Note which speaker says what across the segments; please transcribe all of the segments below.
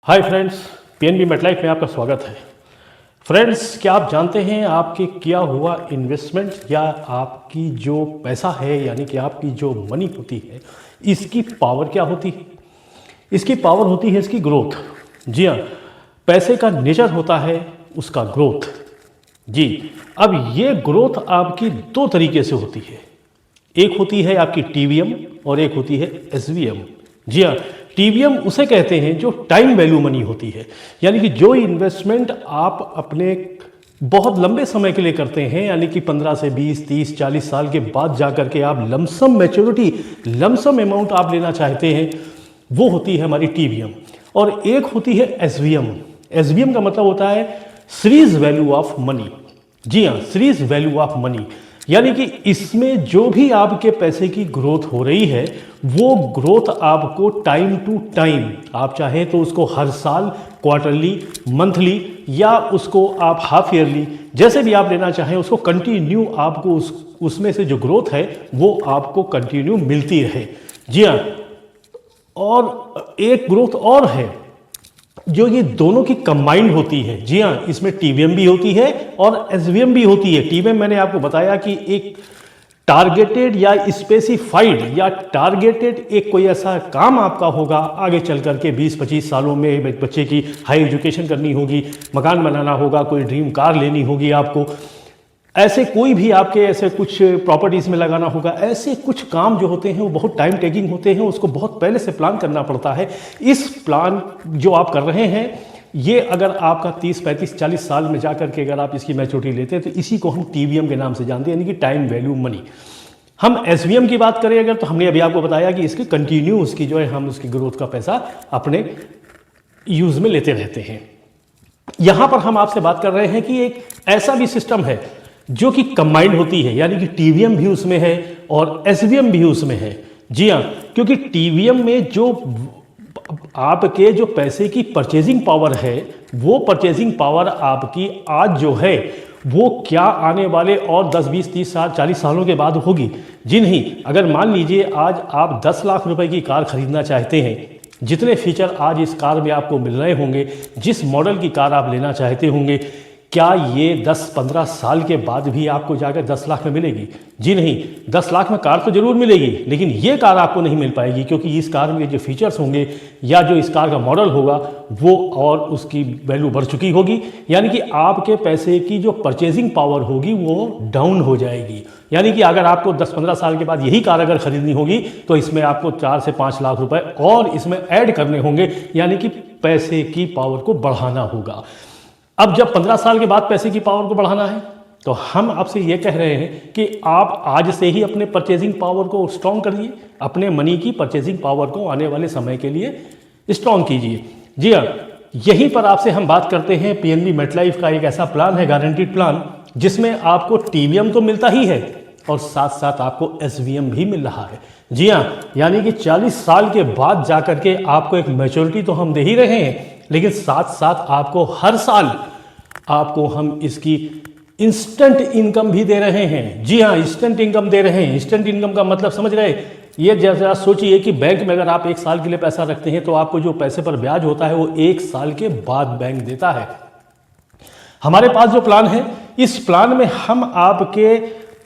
Speaker 1: Hi friends, PNB MetLife में आपका स्वागत है। फ्रेंड्स, क्या आप जानते हैं आपके किया हुआ इन्वेस्टमेंट या आपकी जो पैसा है यानी कि आपकी जो मनी होती है, इसकी पावर क्या होती है? इसकी पावर होती है इसकी ग्रोथ। जी हाँ, पैसे का नेचर होता है उसका ग्रोथ। जी, अब ये ग्रोथ आपकी दो तरीके से होती है। एक होती है आपकी टीवीएम और एक होती है एसवीएम। जी हाँ, टीवीएम उसे कहते हैं जो टाइम वैल्यू मनी होती है, यानी कि जो इन्वेस्टमेंट आप अपने बहुत लंबे समय के लिए करते हैं, यानी कि 15 से 20, 30, 40 साल के बाद जाकर के आप लमसम मैच्योरिटी, लमसम अमाउंट आप लेना चाहते हैं, वो होती है हमारी टीवीएम। और एक होती है एसवीएम। एसवीएम का मतलब होता है सीरीज वैल्यू ऑफ मनी। जी हाँ, सीरीज वैल्यू ऑफ मनी, यानी कि इसमें जो भी आपके पैसे की ग्रोथ हो रही है वो ग्रोथ आपको टाइम टू टाइम, आप चाहें तो उसको हर साल, क्वार्टरली, मंथली या उसको आप हाफ ईयरली, जैसे भी आप लेना चाहें उसको कंटिन्यू आपको उसमें से जो ग्रोथ है वो आपको कंटिन्यू मिलती रहे। जी हाँ, और एक ग्रोथ और है जो ये दोनों की कंबाइंड होती है। जी हाँ, इसमें टीवीएम भी होती है और एसवीएम भी होती है। टीवीएम मैंने आपको बताया कि एक टारगेटेड या स्पेसिफाइड या टारगेटेड एक कोई ऐसा काम आपका होगा, आगे चल करके 20-25 सालों में एक बच्चे की हाई एजुकेशन करनी होगी, मकान बनाना होगा, कोई ड्रीम कार लेनी होगी आपको, ऐसे कोई भी आपके ऐसे कुछ प्रॉपर्टीज़ में लगाना होगा। ऐसे कुछ काम जो होते हैं वो बहुत टाइम टेकिंग होते हैं, उसको बहुत पहले से प्लान करना पड़ता है। इस प्लान जो आप कर रहे हैं, ये अगर आपका 30, 35, 40 साल में जाकर के अगर आप इसकी मैच्योरिटी लेते हैं तो इसी को हम टीवीएम के नाम से जानते हैं, यानी कि टाइम वैल्यू मनी। हम एसवीएम की बात करें अगर, तो हमने अभी आपको बताया कि इसकी कंटिन्यू उसकी जो है हम उसकी ग्रोथ का पैसा अपने यूज़ में लेते रहते हैं। यहाँ पर हम आपसे बात कर रहे हैं कि एक ऐसा भी सिस्टम है जो कि कंबाइंड होती है, यानी कि टीवीएम भी उसमें है और एसवीएम भी उसमें है। जी हाँ, क्योंकि टीवीएम में जो आपके जो पैसे की परचेजिंग पावर है, वो परचेजिंग पावर आपकी आज जो है वो क्या आने वाले और 10, 20, 30 साल, 40 सालों के बाद होगी। जी नहीं, अगर मान लीजिए आज आप 10 लाख रुपए की कार खरीदना चाहते हैं, जितने फीचर आज इस कार में आपको मिल रहे होंगे, जिस मॉडल की कार आप लेना चाहते होंगे, क्या ये 10-15 साल के बाद भी आपको जाकर 10 लाख में मिलेगी? जी नहीं, 10 लाख में कार तो जरूर मिलेगी, लेकिन ये कार आपको नहीं मिल पाएगी, क्योंकि इस कार में जो फीचर्स होंगे या जो इस कार का मॉडल होगा वो और उसकी वैल्यू बढ़ चुकी होगी, यानी कि आपके पैसे की जो परचेजिंग पावर होगी वो डाउन हो जाएगी। यानी कि अगर आपको 10-15 साल के बाद यही कार अगर खरीदनी होगी तो इसमें आपको 4 से 5 लाख रुपए और इसमें ऐड करने होंगे, यानी कि पैसे की पावर को बढ़ाना होगा। अब जब 15 साल के बाद पैसे की पावर को बढ़ाना है तो हम आपसे ये कह रहे हैं कि आप आज से ही अपने परचेजिंग पावर को स्ट्रॉन्ग करिए, अपने मनी की परचेजिंग पावर को आने वाले समय के लिए स्ट्रॉन्ग कीजिए। जी हाँ, यहीं पर आपसे हम बात करते हैं पीएनबी मेटलाइफ का एक ऐसा प्लान है, गारंटीड प्लान, जिसमें आपको टीवीएम तो मिलता ही है और साथ साथ आपको एसवीएम भी मिल रहा है। जी हाँ, यानी कि 40 साल के बाद जाकर के आपको एक मैच्योरिटी तो हम दे ही रहे हैं, लेकिन साथ साथ आपको हर साल आपको हम इसकी इंस्टेंट इनकम भी दे रहे हैं। जी हाँ, इंस्टेंट इनकम दे रहे हैं। इंस्टेंट इनकम का मतलब समझ रहे? ये जैसा सोचिए कि बैंक में अगर आप 1 साल के लिए पैसा रखते हैं तो आपको जो पैसे पर ब्याज होता है वो 1 साल के बाद बैंक देता है। हमारे पास जो प्लान है, इस प्लान में हम आपके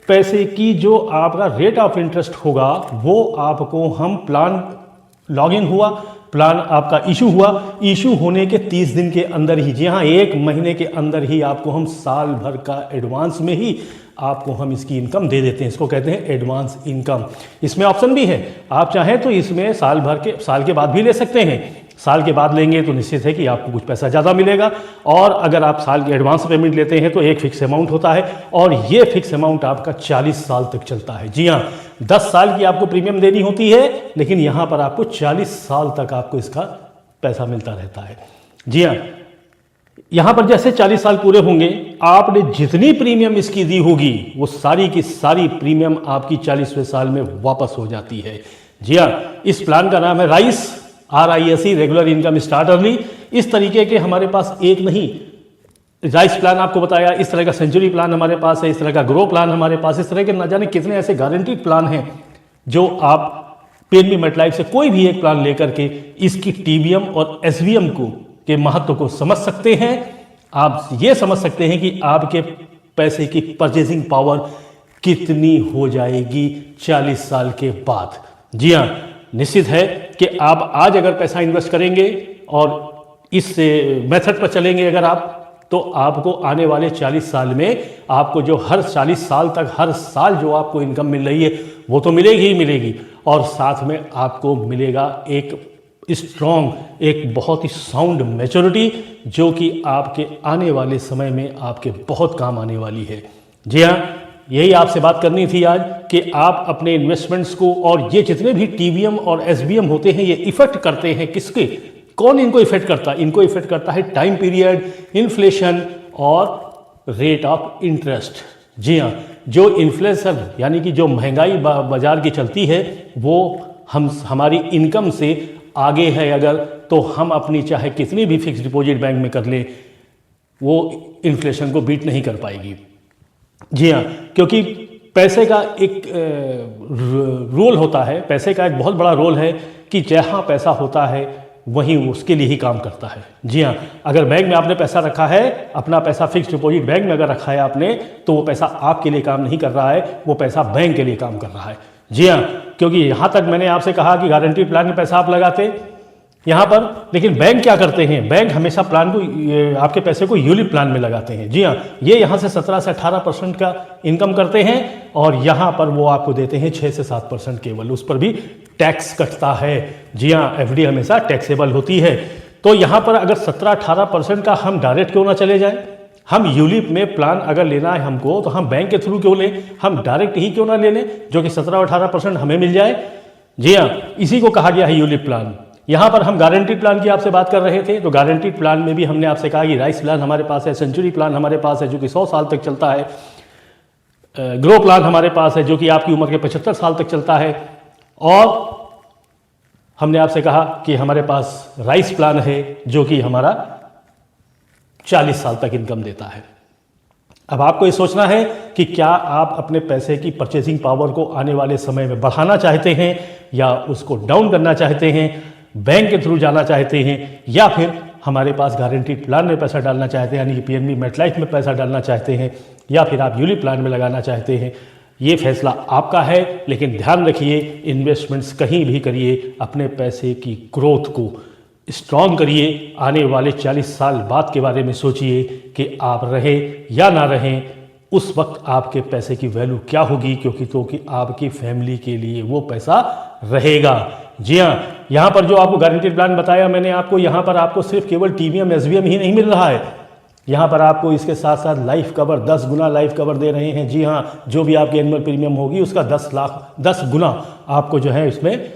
Speaker 1: पैसे की जो आपका रेट ऑफ इंटरेस्ट होगा वो आपको हम प्लान लॉगिन हुआ, प्लान आपका इशू हुआ, इशू होने के 30 दिन के अंदर ही, जी हाँ 1 महीने के अंदर ही आपको हम साल भर का एडवांस में ही आपको हम इसकी इनकम दे देते हैं। इसको कहते हैं एडवांस इनकम। इसमें ऑप्शन भी है, आप चाहें तो इसमें साल के बाद भी ले सकते हैं। साल के बाद लेंगे तो निश्चित है कि आपको कुछ पैसा ज़्यादा मिलेगा, और अगर आप साल की एडवांस पेमेंट लेते हैं तो एक फिक्स अमाउंट होता है और ये फिक्स अमाउंट आपका 40 साल तक चलता है। जी हाँ, 10 साल की आपको प्रीमियम देनी होती है, लेकिन यहाँ पर आपको 40 साल तक आपको इसका पैसा मिलता रहता है। जी हाँ, यहाँ पर जैसे 40 साल पूरे होंगे, आपने जितनी प्रीमियम इसकी दी होगी वो सारी की सारी प्रीमियम आपकी 40वें साल में वापस हो जाती है। जी हाँ, इस प्लान का नाम है rice, RISE, regular income start early. इस तरीके के हमारे पास एक नहीं, राइस प्लान आपको बताया, इस तरह का सेंचुरी प्लान हमारे पास है, इस तरह का ग्रो प्लान हमारे पास, इस तरह के न जाने कितने ऐसे गारंटीड प्लान हैं जो आप पीएनबी मेटलाइफ से कोई भी एक प्लान लेकर के इसकी टीवीएम और एसवीएम को के महत्व को समझ सकते हैं। आप ये समझ सकते हैं कि आपके पैसे की परचेजिंग पावर कितनी हो जाएगी 40 साल के बाद। जी हाँ, निश्चित है कि आप आज अगर पैसा इन्वेस्ट करेंगे और इस मेथड पर चलेंगे अगर आप, तो आपको आने वाले 40 साल में आपको जो हर 40 साल तक हर साल जो आपको इनकम मिल रही है वो तो मिलेगी ही मिलेगी, और साथ में आपको मिलेगा एक स्ट्रॉन्ग, एक बहुत ही साउंड मैच्योरिटी, जो कि आपके आने वाले समय में आपके बहुत काम आने वाली है। जी हाँ, यही आपसे बात करनी थी आज कि आप अपने इन्वेस्टमेंट्स को, और ये जितने भी टीवीएम और एसबीएम होते हैं ये इफेक्ट करते हैं किसके, कौन इनको इफेक्ट करता है? इनको इफेक्ट करता है टाइम पीरियड, इन्फ्लेशन और रेट ऑफ इंटरेस्ट। जी हाँ, जो इन्फ्लेशन यानी कि जो महंगाई बाजार की चलती है वो हमारी इनकम से आगे है अगर, तो हम अपनी चाहे कितनी भी फिक्स डिपॉजिट बैंक में कर ले वो इन्फ्लेशन को बीट नहीं कर पाएगी। जी हाँ, क्योंकि पैसे का एक रोल होता है, पैसे का एक बहुत बड़ा रोल है कि जहाँ पैसा होता है वहीं उसके लिए ही काम करता है। जी हाँ, अगर बैंक में आपने पैसा रखा है, अपना पैसा फिक्स डिपॉजिट बैंक में अगर रखा है आपने, तो वो पैसा आपके लिए काम नहीं कर रहा है, वो पैसा बैंक के लिए काम कर रहा है। जी हाँ, क्योंकि यहाँ तक मैंने आपसे कहा कि गारंटीड प्लान में पैसा आप लगाते यहाँ पर, लेकिन बैंक क्या करते हैं, बैंक हमेशा प्लान को, आपके पैसे को यूलिप प्लान में लगाते हैं। जी हाँ, ये यहाँ से 17 से 18% का इनकम करते हैं, और यहाँ पर वो आपको देते हैं 6 से 7% केवल, उस पर भी टैक्स कटता है। जी हाँ, एफडी हमेशा टैक्सेबल होती है। तो यहाँ पर अगर 17-18% का हम डायरेक्ट क्यों ना चले जाए, हम यूलिप में प्लान अगर लेना है हमको, तो हम बैंक के थ्रू क्यों लें, हम डायरेक्ट ही क्यों ना ले लें, जो कि 17-18% हमें मिल जाए। जी हाँ, इसी को कहा गया है यूलिप प्लान। यहाँ पर हम गारंटीड प्लान की आपसे बात कर रहे थे, तो गारंटीड प्लान में भी हमने आपसे कहा कि राइस प्लान हमारे पास है, सेंचुरी प्लान हमारे पास है जो कि 100 साल तक चलता है, ग्रो प्लान हमारे पास है जो कि आपकी उम्र के 75 साल तक चलता है, और हमने आपसे कहा कि हमारे पास राइस प्लान है जो कि हमारा 40 साल तक इनकम देता है। अब आपको ये सोचना है कि क्या आप अपने पैसे की परचेसिंग पावर को आने वाले समय में बढ़ाना चाहते हैं या उसको डाउन करना चाहते हैं, बैंक के थ्रू जाना चाहते हैं, या फिर हमारे पास गारंटीड प्लान में पैसा डालना चाहते हैं, यानी कि पीएनबी मेटलाइफ में पैसा डालना चाहते हैं, या फिर आप यूलिप प्लान में लगाना चाहते हैं। ये फैसला आपका है, लेकिन ध्यान रखिए इन्वेस्टमेंट्स कहीं भी करिए, अपने पैसे की ग्रोथ को स्ट्रॉन्ग करिए। आने वाले 40 साल बाद के बारे में सोचिए कि आप रहें या ना रहें, उस वक्त आपके पैसे की वैल्यू क्या होगी, क्योंकि आपकी फैमिली के लिए वो पैसा रहेगा। जी हाँ, यहाँ पर जो आपको गारंटीड प्लान बताया मैंने आपको, यहाँ पर आपको सिर्फ केवल टीवीएम एसबीएम ही नहीं मिल रहा है, यहाँ पर आपको इसके साथ साथ लाइफ कवर 10 गुना लाइफ कवर दे रहे हैं। जी हाँ, जो भी आपकी एनुअल प्रीमियम होगी उसका 10 गुना आपको जो है इसमें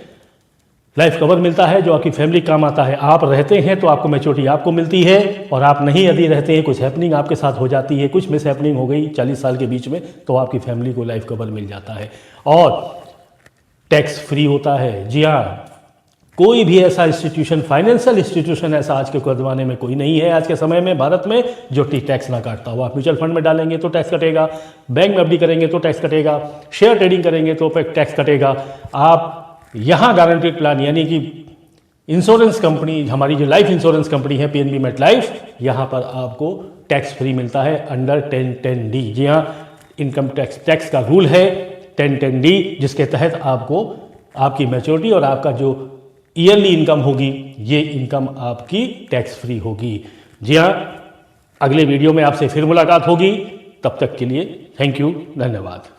Speaker 1: लाइफ कवर मिलता है, जो आपकी फैमिली काम आता है। आप रहते हैं तो आपको मैच्योरिटी आपको मिलती है, और आप नहीं यदि रहते हैं, कुछ हैपनिंग आपके साथ हो जाती है, कुछ मिस हैपनिंग हो गई 40 साल के बीच में, तो आपकी फैमिली को लाइफ कवर मिल जाता है, और टैक्स फ्री होता है। जी हाँ, कोई भी ऐसा इंस्टीट्यूशन, फाइनेंशियल इंस्टीट्यूशन ऐसा आज के ज़माने में कोई नहीं है, आज के समय में भारत में, जो टैक्स ना काटता हो। आप म्यूचुअल फंड में डालेंगे तो टैक्स कटेगा, बैंक में एफडी करेंगे तो टैक्स कटेगा, शेयर ट्रेडिंग करेंगे तो टैक्स कटेगा। आप यहाँ गारंटीड प्लान यानी कि इंश्योरेंस कंपनी, हमारी जो लाइफ इंश्योरेंस कंपनी है पीएनबी मेटलाइफ, यहाँ पर आपको टैक्स फ्री मिलता है अंडर 1010D। जी हाँ, इनकम टैक्स का रूल है 1010D, जिसके तहत आपको आपकी मैच्योरिटी और आपका जो ईयरली इनकम होगी, ये इनकम आपकी टैक्स फ्री होगी। जी हाँ, अगले वीडियो में आपसे फिर मुलाकात होगी, तब तक के लिए थैंक यू, धन्यवाद।